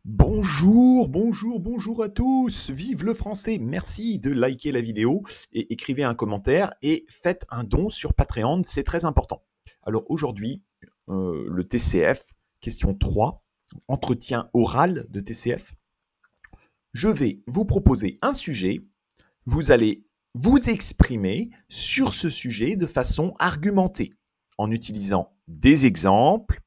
Bonjour, bonjour, bonjour à tous. Vive le français. Merci de liker la vidéo et écrivez un commentaire et faites un don sur Patreon, c'est très important. Alors aujourd'hui, le TCF, question 3, entretien oral de TCF. Je vais vous proposer un sujet. Vous allez vous exprimer sur ce sujet de façon argumentée, en utilisant des exemples,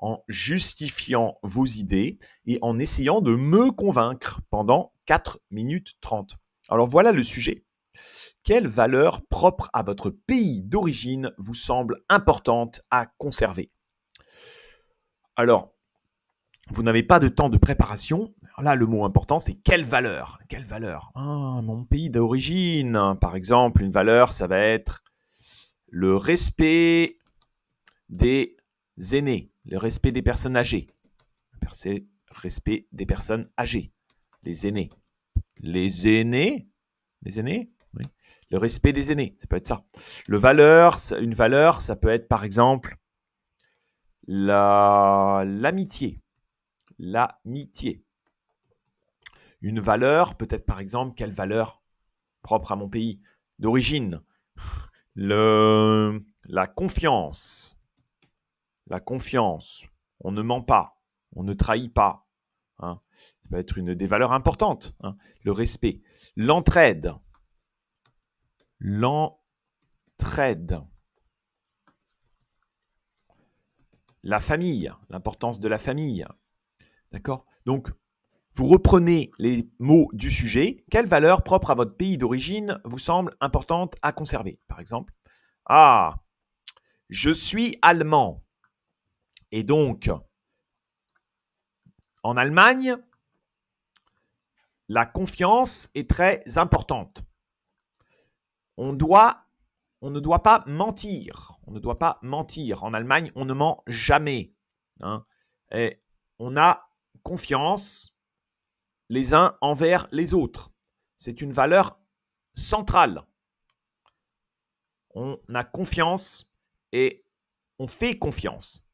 en justifiant vos idées et en essayant de me convaincre pendant 4 minutes 30. Alors voilà le sujet. Quelle valeur propre à votre pays d'origine vous semble importante à conserver? Alors, vous n'avez pas de temps de préparation. Alors là, le mot important, c'est quelle valeur? Quelle valeur? Ah, mon pays d'origine. Par exemple, une valeur, ça va être le respect des aînés, le respect des personnes âgées. Respect des personnes âgées. Les aînés. Les aînés? Les aînés? Oui. Le respect des aînés, ça peut être ça. Une valeur, ça peut être par exemple l'amitié. L'amitié. Une valeur, peut-être par exemple, quelle valeur propre à mon pays d'origine? La confiance. La confiance. On ne ment pas. On ne trahit pas. Hein. Ça peut être une des valeurs importantes. Hein. Le respect. L'entraide. L'entraide. La famille. L'importance de la famille. D'accord? Donc, vous reprenez les mots du sujet. Quelle valeur propre à votre pays d'origine vous semble importante à conserver? Par exemple, ah, je suis allemand. Et donc, en Allemagne, la confiance est très importante. On ne doit pas mentir. On ne doit pas mentir. En Allemagne, on ne ment jamais. Hein. Et on a confiance les uns envers les autres. C'est une valeur centrale. On a confiance et on fait confiance.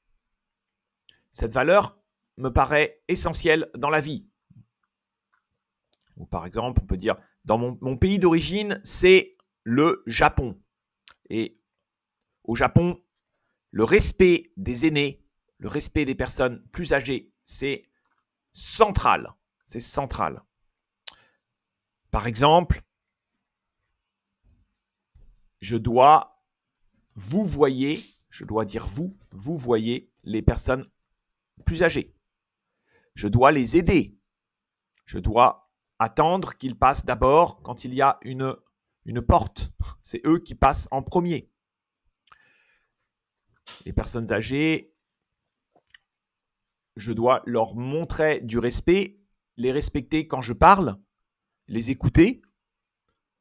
Cette valeur me paraît essentielle dans la vie. Ou par exemple, on peut dire, dans mon pays d'origine, c'est le Japon. Et au Japon, le respect des aînés, le respect des personnes plus âgées, c'est central. C'est central. Par exemple, je dois dire vous voyez les personnes plus âgées. Je dois les aider. Je dois attendre qu'ils passent d'abord quand il y a une porte. C'est eux qui passent en premier. Les personnes âgées, je dois leur montrer du respect, les respecter quand je parle, les écouter.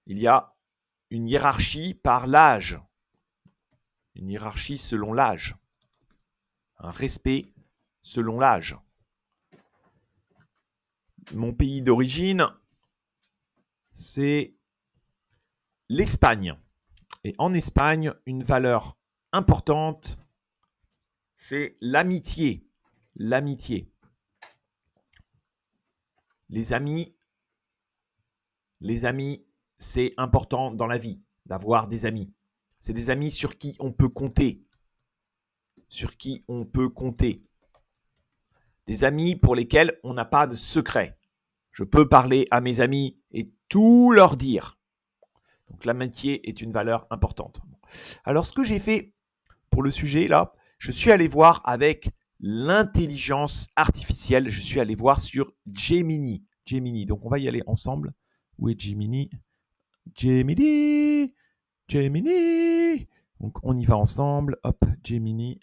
Il y a une hiérarchie par l'âge. Une hiérarchie selon l'âge. Un respect selon l'âge. Mon pays d'origine, c'est l'Espagne. Et en Espagne, une valeur importante, c'est l'amitié. L'amitié. Les amis, c'est important dans la vie d'avoir des amis. C'est des amis sur qui on peut compter. Sur qui on peut compter. Des amis pour lesquels on n'a pas de secret. Je peux parler à mes amis et tout leur dire. Donc l'amitié est une valeur importante. Alors ce que j'ai fait pour le sujet là, je suis allé voir avec l'intelligence artificielle. Je suis allé voir sur Gemini. Gemini. Donc on va y aller ensemble. Où est Gemini? Gemini. Gemini. Donc on y va ensemble. Hop, Gemini.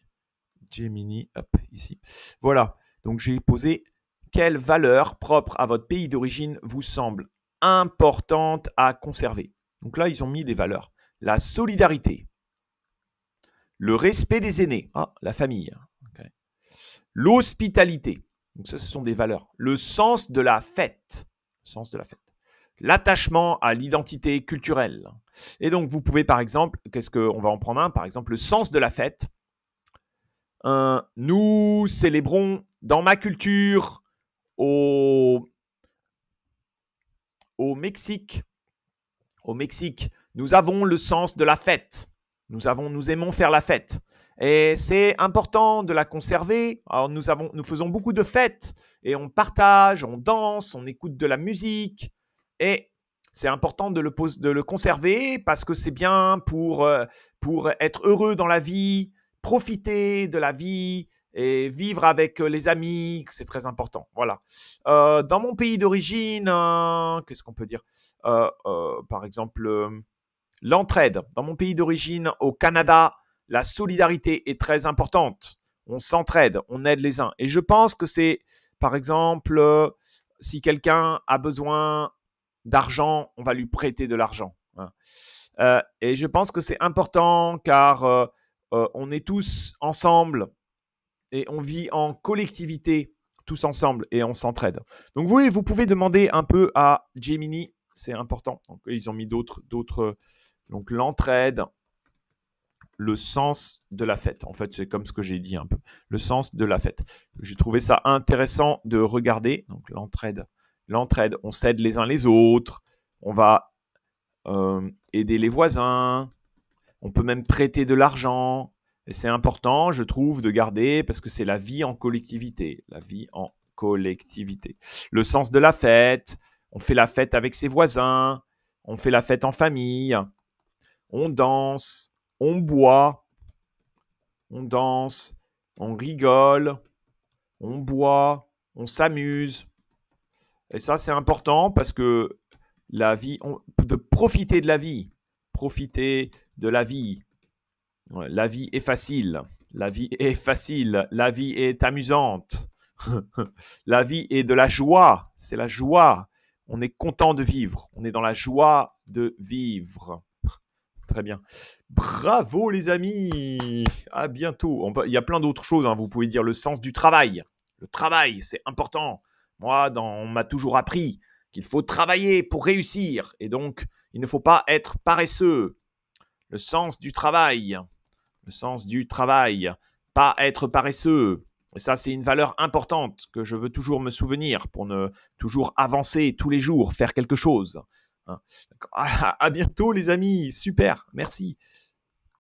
Gemini. Hop, ici. Voilà. Donc j'ai posé quelle valeur propre à votre pays d'origine vous semble importante à conserver. Donc là, ils ont mis des valeurs. La solidarité. Le respect des aînés. Ah, la famille. Okay. L'hospitalité. Donc ça, ce sont des valeurs. Le sens de la fête. Le sens de la fête. L'attachement à l'identité culturelle. Et donc, vous pouvez, par exemple, qu'est-ce qu'on va en prendre un? Par exemple, le sens de la fête. Nous célébrons dans ma culture au Mexique, nous avons le sens de la fête. Nous aimons faire la fête. Et c'est important de la conserver. Alors nous faisons beaucoup de fêtes et on partage, on danse, on écoute de la musique. Et c'est important de le conserver parce que c'est bien pour être heureux dans la vie, profiter de la vie et vivre avec les amis. C'est très important. Voilà. Dans mon pays d'origine, qu'est-ce qu'on peut dire par exemple, l'entraide. Dans mon pays d'origine, au Canada, la solidarité est très importante. On s'entraide, on aide les uns. Et je pense que c'est, par exemple, si quelqu'un a besoin d'argent, on va lui prêter de l'argent. Et je pense que c'est important car on est tous ensemble et on vit en collectivité tous ensemble et on s'entraide. Donc vous pouvez demander un peu à Gemini, c'est important. Donc, ils ont mis d'autres. Donc l'entraide, le sens de la fête. En fait, c'est comme ce que j'ai dit un peu. Le sens de la fête. J'ai trouvé ça intéressant de regarder. Donc l'entraide, on s'aide les uns les autres. On va aider les voisins. On peut même prêter de l'argent. Et c'est important, je trouve, de garder parce que c'est la vie en collectivité. La vie en collectivité. Le sens de la fête. On fait la fête avec ses voisins. On fait la fête en famille. On danse. On boit. On danse. On rigole. On boit. On s'amuse. Et ça, c'est important parce que la vie, de profiter de la vie. Profiter de la vie. La vie est facile. La vie est facile. La vie est amusante. La vie est de la joie. C'est la joie. On est content de vivre. On est dans la joie de vivre. Très bien. Bravo les amis. À bientôt. Il y a plein d'autres choses. Vous pouvez dire le sens du travail. Le travail, c'est important. Moi, on m'a toujours appris qu'il faut travailler pour réussir. Et donc, il ne faut pas être paresseux. Le sens du travail. Le sens du travail. Pas être paresseux. Et ça, c'est une valeur importante que je veux toujours me souvenir pour ne toujours avancer tous les jours, faire quelque chose. À bientôt les amis. Super. Merci.